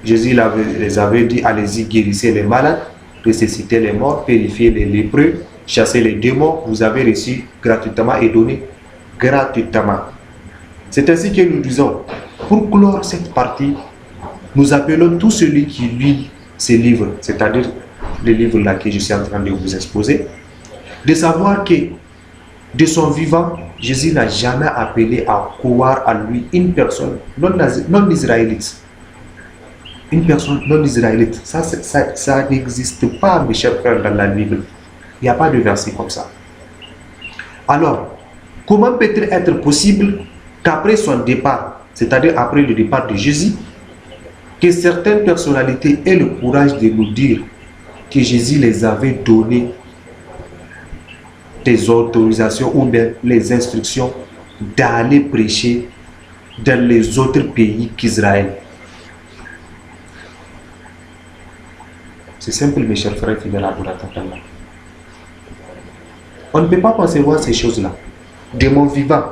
Jésus les avait dit, allez-y, guérissez les malades, ressuscitez les morts, purifiez les lépreux, chassez les démons, vous avez reçu gratuitement et donné gratuitement. C'est ainsi que nous disons, pour clore cette partie, nous appelons tout celui qui lit ces livres, c'est-à-dire les livres là que je suis en train de vous exposer, de savoir que de son vivant, Jésus n'a jamais appelé à croire à lui une personne non israélite. Une personne non israélite. Ça n'existe pas, mes chers frères, dans la Bible. Il n'y a pas de verset comme ça. Alors, comment peut-il être possible qu'après son départ, c'est-à-dire après le départ de Jésus, que certaines personnalités aient le courage de nous dire que Jésus les avait donné des autorisations ou bien les instructions d'aller prêcher dans les autres pays qu'Israël. C'est simple, mes chers frères fidèles adorateurs. On ne peut pas concevoir ces choses-là. De mon vivant,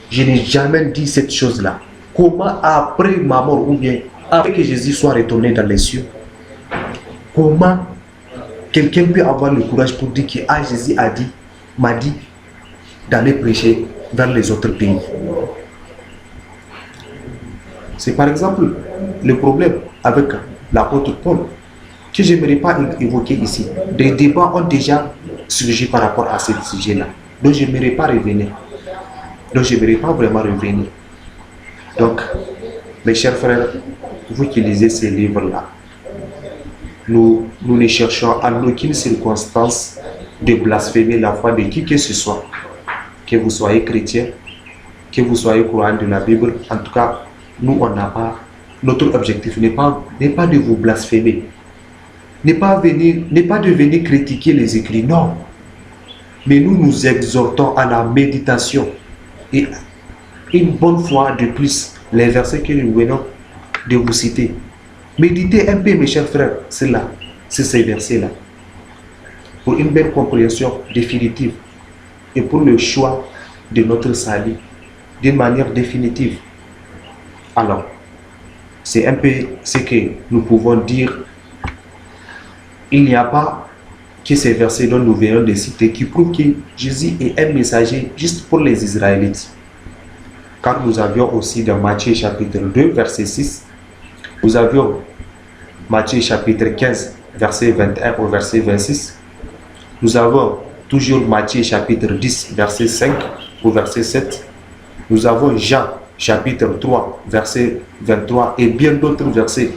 je n'ai jamais dit cette chose-là. Comment après ma mort ou bien après que Jésus soit retourné dans les cieux, comment quelqu'un peut avoir le courage pour dire que Jésus m'a dit d'aller prêcher dans les autres pays. C'est par exemple le problème avec l'apôtre Paul que je n'aimerais pas évoquer ici. Des débats ont déjà surgi par rapport à ce sujet-là. Donc je n'aimerais pas revenir. Donc je n'aimerais pas vraiment revenir. Donc, mes chers frères, vous qui lisez ces livres-là, nous ne cherchons en aucune circonstance de blasphémer la foi de qui que ce soit. Que vous soyez chrétien, que vous soyez croyant de la Bible, en tout cas, nous, on n'a pas, notre objectif n'est pas de vous blasphémer. N'est pas de venir critiquer les écrits, non. Mais nous exhortons à la méditation. Et une bonne fois de plus, les versets que nous venons de vous citer. Méditez un peu, mes chers frères, c'est ces versets-là. Pour une belle compréhension définitive et pour le choix de notre salut d'une manière définitive. Alors, c'est un peu ce que nous pouvons dire. Il n'y a pas que ces versets dont nous venons de citer qui prouvent que Jésus est un messager juste pour les Israélites. Car nous avions aussi dans Matthieu chapitre 2, verset 6, nous avions Matthieu chapitre 15, verset 21 au verset 26, nous avons toujours Matthieu chapitre 10, verset 5 au verset 7, nous avons Jean chapitre 3, verset 23 et bien d'autres versets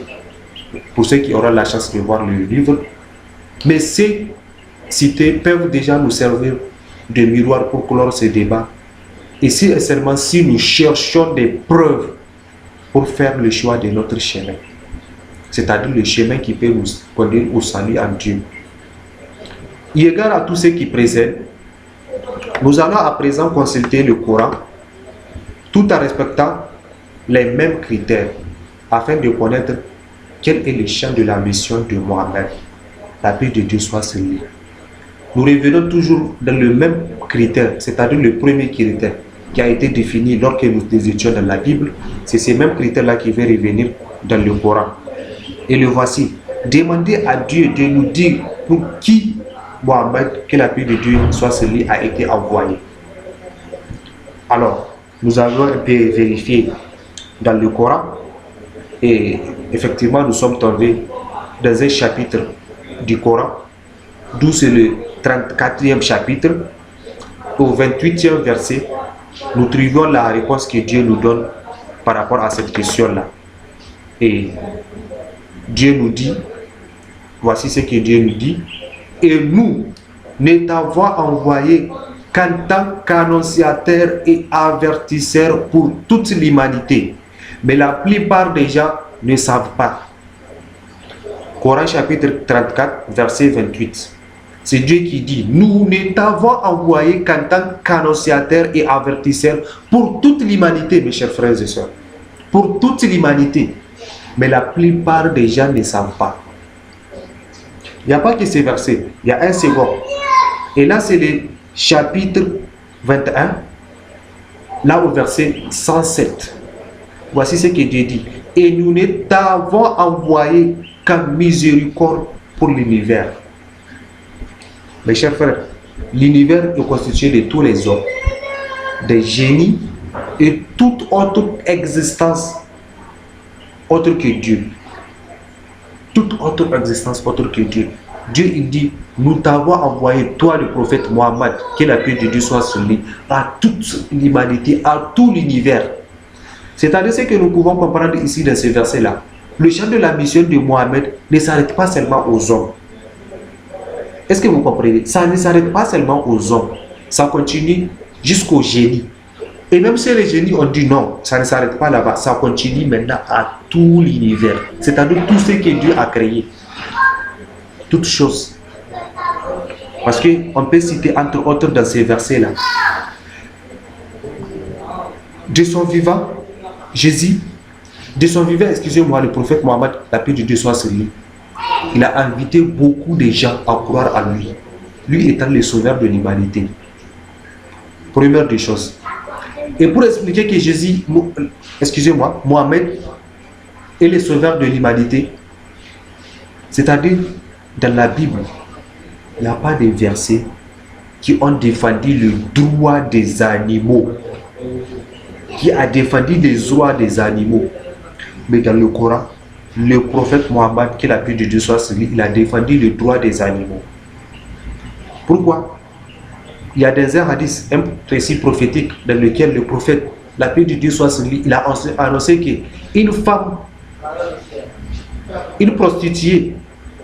pour ceux qui auront la chance de voir le livre. Mais ces cités peuvent déjà nous servir de miroir pour clore ce débat. Et si et seulement si nous cherchons des preuves pour faire le choix de notre chemin, c'est-à-dire le chemin qui peut nous conduire au salut en Dieu. Eu égard à tout ce qui précède, nous allons à présent consulter le Coran tout en respectant les mêmes critères afin de connaître quel est le champ de la mission de Mohammed. La paix de Dieu soit sur lui. Nous revenons toujours dans le même critère, c'est-à-dire le premier critère qui a été défini lorsque nous étions dans la Bible. C'est ces mêmes critères-là qui vont revenir dans le Coran. Et le voici. Demandez à Dieu de nous dire pour qui Mohammed, que la paix de Dieu soit sur lui, a été envoyé. Alors, nous avons un peu vérifié dans le Coran et effectivement nous sommes tombés dans un chapitre du Coran, d'où c'est le 34e chapitre, au 28e verset, nous trouvons la réponse que Dieu nous donne par rapport à cette question-là. Et Dieu nous dit, voici ce que Dieu nous dit, et nous ne t'avons envoyé qu'en tant qu'annonciateur et avertisseur pour toute l'humanité. Mais la plupart des gens ne savent pas. Coran chapitre 34, verset 28. C'est Dieu qui dit, nous ne t'avons envoyé qu'en tant qu'annonciateur et avertisseur pour toute l'humanité, mes chers frères et sœurs. Pour toute l'humanité. Mais la plupart des gens ne savent pas. Il n'y a pas que ces versets, il y a un second. Et là, c'est le chapitre 21, là au verset 107. Voici ce que Dieu dit. Et nous ne t'avons envoyé qu'en miséricorde pour l'univers. Mes chers frères, l'univers est constitué de tous les hommes, des génies et toute autre existence autre que Dieu. Toute autre existence autre que Dieu. Dieu il dit, nous t'avons envoyé, toi le prophète Mohammed, que la paix de Dieu soit sur lui, à toute l'humanité, à tout l'univers. C'est-à-dire ce que nous pouvons comprendre ici dans ce verset-là. Le champ de la mission de Mohammed ne s'arrête pas seulement aux hommes. Est-ce que vous comprenez? Ça ne s'arrête pas seulement aux hommes. Ça continue jusqu'au génie. Et même si les génies ont dit non, ça ne s'arrête pas là-bas, ça continue maintenant à tout l'univers. C'est-à-dire tout ce que Dieu a créé. Toutes choses. Parce qu'on peut citer entre autres dans ces versets-là. De son vivant, Jésus, de son vivant, excusez-moi, le prophète Mohammed, la paix de Dieu soit sur lui, il a invité beaucoup de gens à croire à lui. Lui étant le sauveur de l'humanité. Première des choses. Et pour expliquer que Jésus, excusez-moi, Mohammed est le sauveur de l'humanité, c'est-à-dire dans la Bible, il n'y a pas de versets qui ont défendu le droit des animaux, qui a défendu les droits des animaux. Mais dans le Coran, le prophète Mohammed, que la paix de Dieu soit sur lui, il a défendu le droit des animaux. Pourquoi? Il y a des hadiths, un récit prophétique dans lequel le prophète, la paix de Dieu soit sur lui, il a annoncé qu'une femme, une prostituée,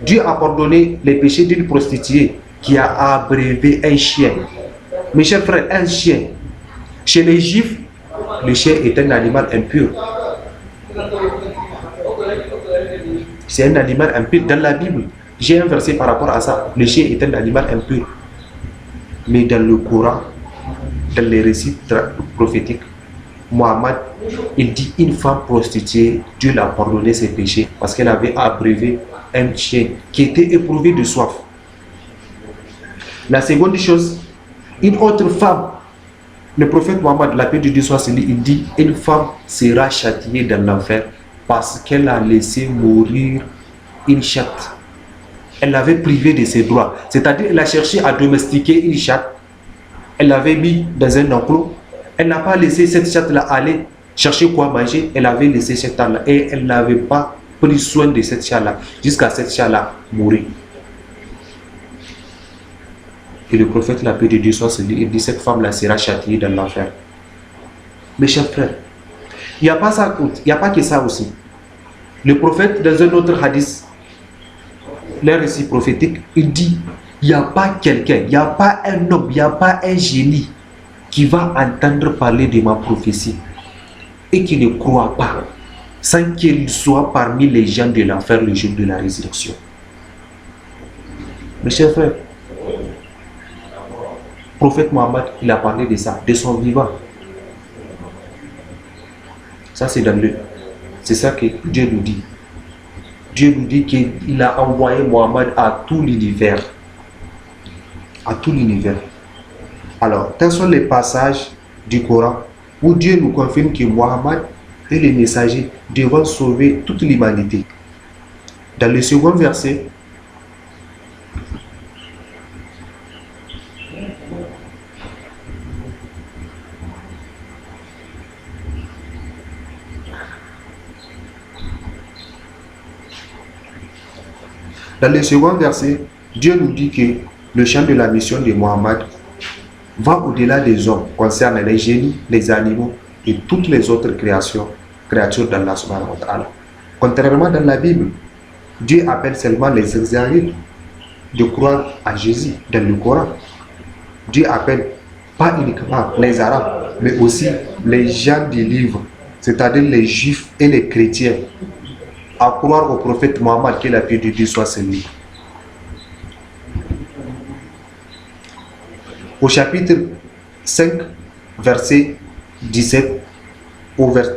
Dieu a pardonné les péchés d'une prostituée qui a abrévé un chien. Mes chers frères, un chien. Chez les Juifs, le chien est un animal impur. C'est un animal impur. Dans la Bible, j'ai un verset par rapport à ça. Le chien est un animal impur. Mais dans le Coran, dans les récits prophétiques, Mohammed, il dit une femme prostituée, Dieu l'a pardonné ses péchés parce qu'elle avait abrévé un chien qui était éprouvé de soif. La seconde chose, une autre femme, le prophète Mohammed, la paix de Dieu soit sur lui, il dit une femme sera châtiée dans l'enfer parce qu'elle a laissé mourir une chatte. Elle l'avait privée de ses droits. C'est-à-dire elle a cherché à domestiquer une chatte. Elle l'avait mis dans un enclos. Elle n'a pas laissé cette chatte-là aller chercher quoi manger. Elle avait laissé cette chatte-là et elle n'avait pas pris soin de cette chatte-là jusqu'à cette chatte-là mourir. Et le prophète, la paix de Dieu soit sur lui, il dit cette femme-là sera châtiée dans l'enfer. Mes chers frères, il n'y a pas ça, il n'y a pas que ça aussi. Le prophète, dans un autre hadith, le récit prophétique, il dit il n'y a pas quelqu'un, il n'y a pas un homme, il n'y a pas un génie qui va entendre parler de ma prophétie et qui ne croit pas sans qu'il soit parmi les gens de l'enfer le jour de la résurrection. Mes chers frères, le prophète Mohammed, il a parlé de ça, de son vivant. Ça c'est dans le... C'est ça que Dieu nous dit. Dieu nous dit qu'il a envoyé Mohammed à tout l'univers. À tout l'univers. Alors, tels sont les passages du Coran où Dieu nous confirme que Mohammed est le messager devant sauver toute l'humanité. Dans le second verset, Dieu nous dit que le champ de la mission de Mohammed va au-delà des hommes, concerne les génies, les animaux et toutes les autres créatures d'Allah subhanahu wa ta'ala. Contrairement dans la Bible, Dieu appelle seulement les Israélites de croire à Jésus dans le Coran. Dieu appelle pas uniquement les Arabes, mais aussi les gens du livre, c'est-à-dire les Juifs et les chrétiens, à croire au prophète Mohammed, que la paix de Dieu soit sur lui. Au chapitre 5, verset 17,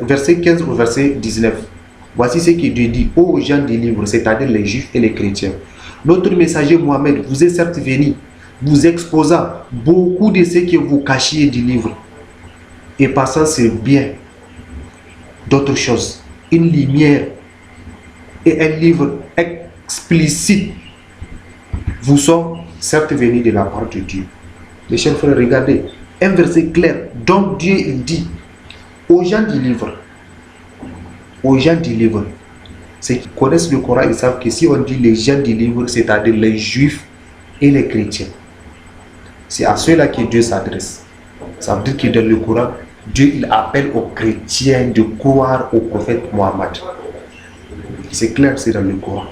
verset 15 au verset 19, voici ce que Dieu dit aux gens du livre, c'est-à-dire les Juifs et les chrétiens. Notre messager Mohammed vous est certes venu, vous exposant beaucoup de ce que vous cachiez du livre, et passant sur bien d'autres choses, une lumière et un livre explicite vous sont certes venus de la part de Dieu. Mes chers frères, regardez, un verset clair. Donc Dieu il dit aux gens du livre, ceux qui connaissent le Coran, ils savent que si on dit les gens du livre, c'est-à-dire les Juifs et les chrétiens, c'est à ceux-là que Dieu s'adresse. Ça veut dire que dans le Coran, Dieu il appelle aux chrétiens de croire au prophète Mohammed. C'est clair, c'est dans le Coran.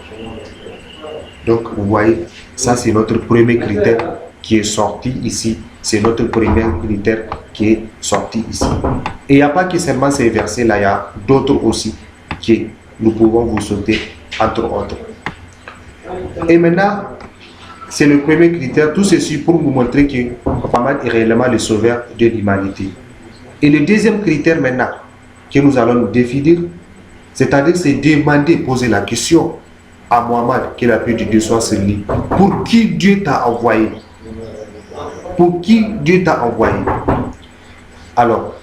Donc vous voyez, ça c'est notre premier critère qui est sorti ici. C'est notre premier critère qui est sorti ici. Et il n'y a pas que seulement ces versets-là, il y a d'autres aussi que nous pouvons vous sauter, entre autres. Et maintenant, c'est le premier critère. Tout ceci pour vous montrer que Mohammed est réellement le sauveur de l'humanité. Et le deuxième critère maintenant que nous allons nous définir, c'est-à-dire c'est demander, poser la question à Mohammed, que la paix de Dieu soit sur lui. Pour qui Dieu t'a envoyé? Pour qui Dieu t'a envoyé? Alors,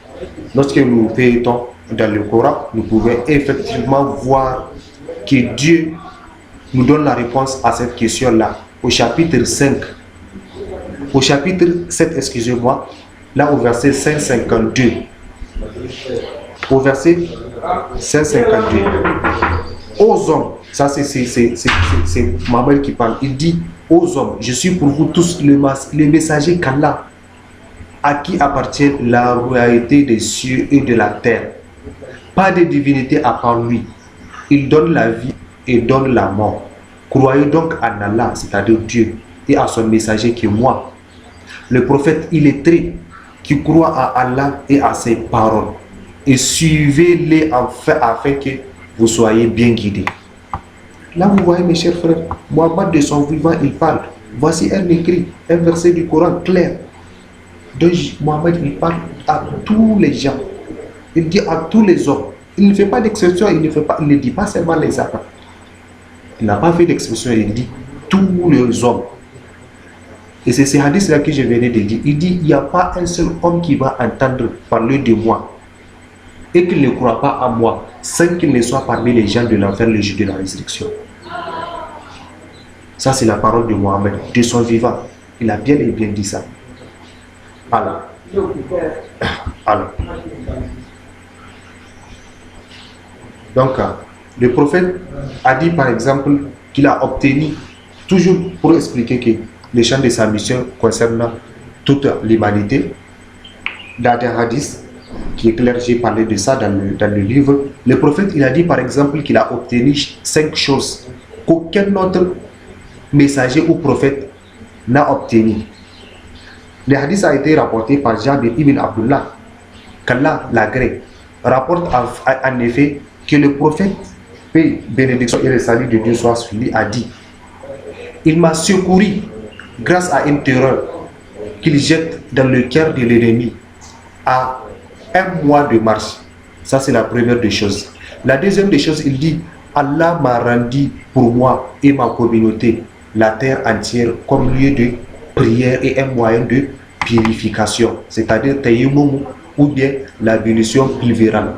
lorsque nous veillons dans le Coran, nous pouvons effectivement voir que Dieu nous donne la réponse à cette question-là au chapitre 5. Au chapitre 7, excusez-moi, là au verset 552. Au verset 552. Aux hommes, ça c'est Mohammed qui parle, il dit aux hommes, je suis pour vous tous les messagers qu'Allah, à qui appartient la royauté des cieux et de la terre. Pas de divinité à part lui. Il donne la vie et donne la mort. Croyez donc en Allah, c'est-à-dire Dieu, et à son messager qui est moi. Le prophète illettré qui croit à Allah et à ses paroles. Et suivez-les afin que vous soyez bien guidés. Là, vous voyez, mes chers frères, Mohammed de son vivant, il parle. Voici un écrit, un verset du Coran clair. Donc, Mohammed, il parle à tous les gens. Il dit à tous les hommes. Il ne fait pas d'exception, il ne dit pas seulement les Arabes. Il n'a pas fait d'exception, il dit tous les hommes. Et c'est ce hadith-là que je venais de dire. Il dit, il n'y a pas un seul homme qui va entendre parler de moi et qu'il ne croit pas à moi, sans qu'il ne soit parmi les gens de l'enfer le jour de la résurrection. Ça, c'est la parole de Mohammed, de son vivant. Il a bien et bien dit ça. Alors. Donc, le prophète a dit par exemple qu'il a obtenu, toujours pour expliquer que les champs de sa mission concernent toute l'humanité, dans des hadiths qui est clair, j'ai parlé de ça dans le livre. Le prophète, il a dit par exemple qu'il a obtenu 5 choses qu'aucun autre messager ou prophète n'a obtenu. Le hadith a été rapporté par Jabir ibn Abdullah, qu'Allah l'agrée, rapporte en effet que le prophète, paix, bénédiction et le salut de Dieu soit sur lui, a dit: il m'a secouru grâce à une terreur qu'il jette dans le cœur de l'ennemi à 1 mois de marche. Ça, c'est la première des choses. La deuxième des choses, il dit: Allah m'a rendu pour moi et ma communauté la terre entière comme lieu de prière et un moyen de purification, c'est-à-dire tayammum ou bien la bénédiction pulvérale.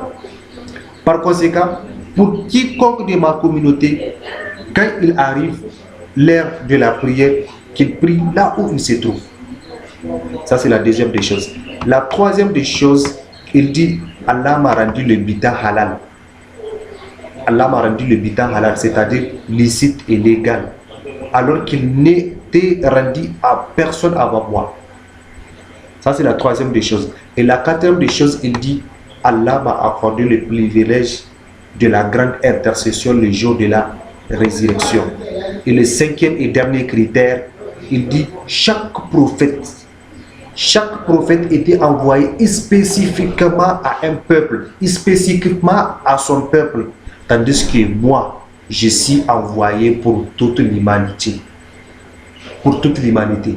Par conséquent, pour quiconque de ma communauté, quand il arrive l'heure de la prière, qu'il prie là où il se trouve. Ça, c'est la deuxième des choses. La troisième des choses, il dit: Allah m'a rendu le bitan halal. Allah m'a rendu le bitan halal, c'est-à-dire licite et légal, alors qu'il n'était rendu à personne avant moi. Ça, c'est la troisième des choses. Et la quatrième des choses, il dit: Allah m'a accordé le privilège de la grande intercession le jour de la résurrection. Et le cinquième et dernier critère, il dit: chaque prophète était envoyé spécifiquement à un peuple, spécifiquement à son peuple, tandis que moi, je suis envoyé pour toute l'humanité. Pour toute l'humanité.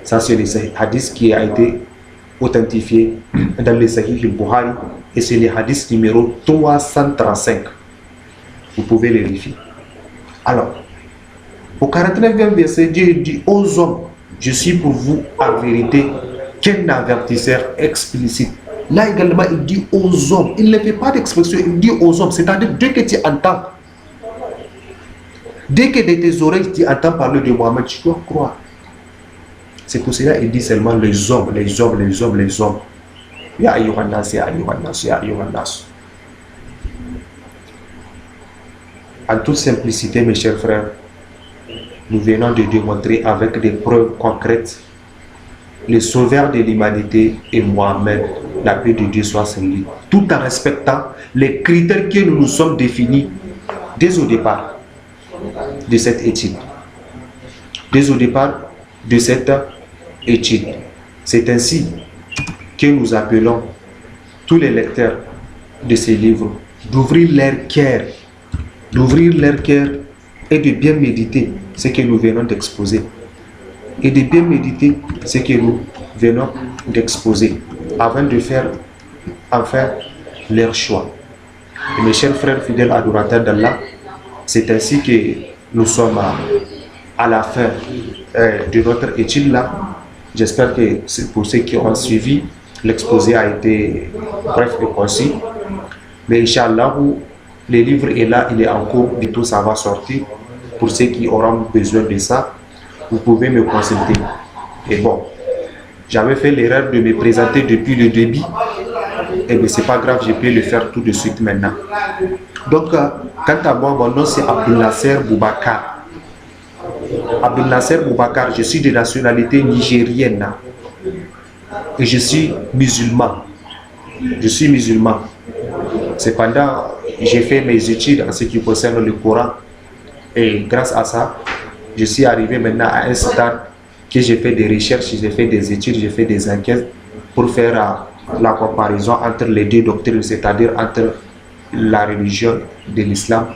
Ça, c'est le hadith qui a été authentifié dans le Sahih al-Bukhari et c'est le hadith numéro 335. Vous pouvez le vérifier. Alors, au 49e verset, Dieu dit aux hommes: je suis pour vous en vérité qu'un avertisseur explicite. Là également, il dit aux hommes. Il ne fait pas d'expression, il dit aux hommes. C'est-à-dire, dès que tu entends, dès que de tes oreilles tu entends parler de Mohammed, tu dois croire. C'est pour cela qu'il dit seulement les hommes, les hommes, les hommes, les hommes. Ya ayyuhan nas, ya ayyuhan nas, ya ayyuhan nas. En toute simplicité, mes chers frères, nous venons de démontrer avec des preuves concrètes le sauveur de l'humanité est Mohammed, la paix de Dieu soit sur lui, tout en respectant les critères que nous nous sommes définis dès au départ de cette étude. Dès au départ, de cette étude. C'est ainsi que nous appelons tous les lecteurs de ces livres d'ouvrir leur cœur, et de bien méditer ce que nous venons d'exposer. Et de bien méditer ce que nous venons d'exposer avant de faire enfin leur choix. Et mes chers frères fidèles adorateurs d'Allah, c'est ainsi que nous sommes à la fin de notre étude là. J'espère que pour ceux qui ont suivi, l'exposé a été bref et concis. Mais Inch'Allah, le livre est là, il est en cours, bientôt ça va sortir. Pour ceux qui auront besoin de ça, vous pouvez me consulter. Et bon, j'avais fait l'erreur de me présenter depuis le début. Et bien c'est pas grave, je peux le faire tout de suite maintenant. Donc, quant à moi, mon nom c'est Abdel Nasser Boubacar. Abdel Nasser Boubacar, je suis de nationalité nigérienne. Et je suis musulman. Cependant, j'ai fait mes études en ce qui concerne le Coran. Et grâce à ça, je suis arrivé maintenant à un stade que j'ai fait des recherches, j'ai fait des études, j'ai fait des enquêtes pour faire la comparaison entre les deux doctrines, c'est-à-dire entre la religion de l'islam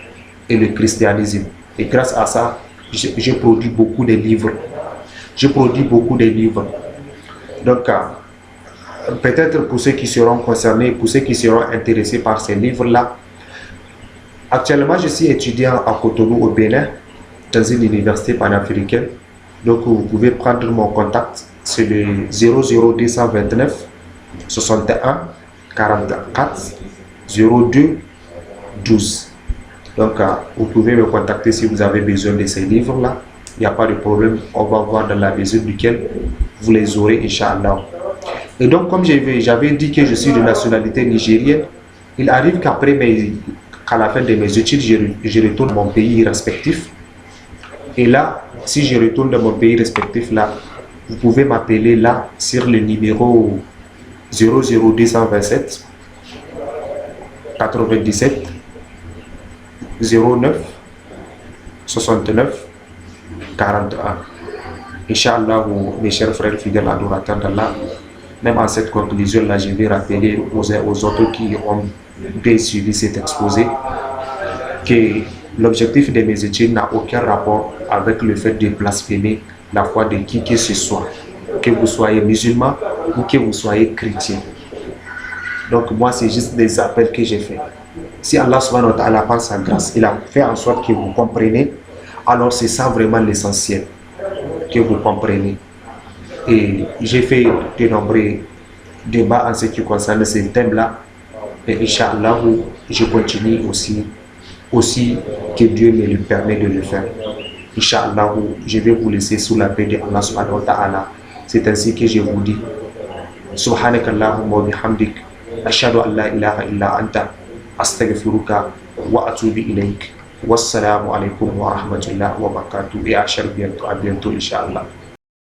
et le christianisme. Et grâce à ça, je produis beaucoup de livres. Donc, peut-être pour ceux qui seront concernés, pour ceux qui seront intéressés par ces livres-là, actuellement, je suis étudiant à Cotonou au Bénin, dans une université panafricaine. Donc, vous pouvez prendre mon contact, c'est le 00229 61 44 02 12. Donc, vous pouvez me contacter si vous avez besoin de ces livres-là. Il n'y a pas de problème. On va voir dans la mesure duquel vous les aurez, Inch'Allah. Et donc, comme j'avais dit que je suis de nationalité nigérienne, il arrive qu'à la fin de mes études, je retourne dans mon pays respectif. Et là, si je retourne dans mon pays respectif, là, vous pouvez m'appeler là sur le numéro 00227 97 09 69 41. Inch'Allah, mes chers frères fidèles adorateurs d'Allah, même en cette conclusion-là, je vais rappeler aux autres qui ont bien suivi cet exposé que l'objectif de mes études n'a aucun rapport avec le fait de blasphémer la foi de qui que ce soit, que vous soyez musulman ou que vous soyez chrétien. Donc moi, c'est juste des appels que j'ai fait. Si Allah subhanahu wa ta'ala, par sa grâce, il a fait en sorte que vous compreniez, alors c'est ça vraiment l'essentiel, que vous compreniez. Et j'ai fait de nombreux débats en ce qui concerne ces thèmes-là. Et Inch'Allah, je continue aussi que Dieu me le permet de le faire. Inch'Allah, je vais vous laisser sous la paix de Allah subhanahu wa ta'ala. C'est ainsi que je vous dis. Subhanakallahumma wa bihamdik. Ashhadu an la ilaha illa anta. Astaghfiruka wa atubu ilayk. Wassalamu alaikum wa rahmatullahi wa barakatuh. Et à bientôt, Inch'Allah.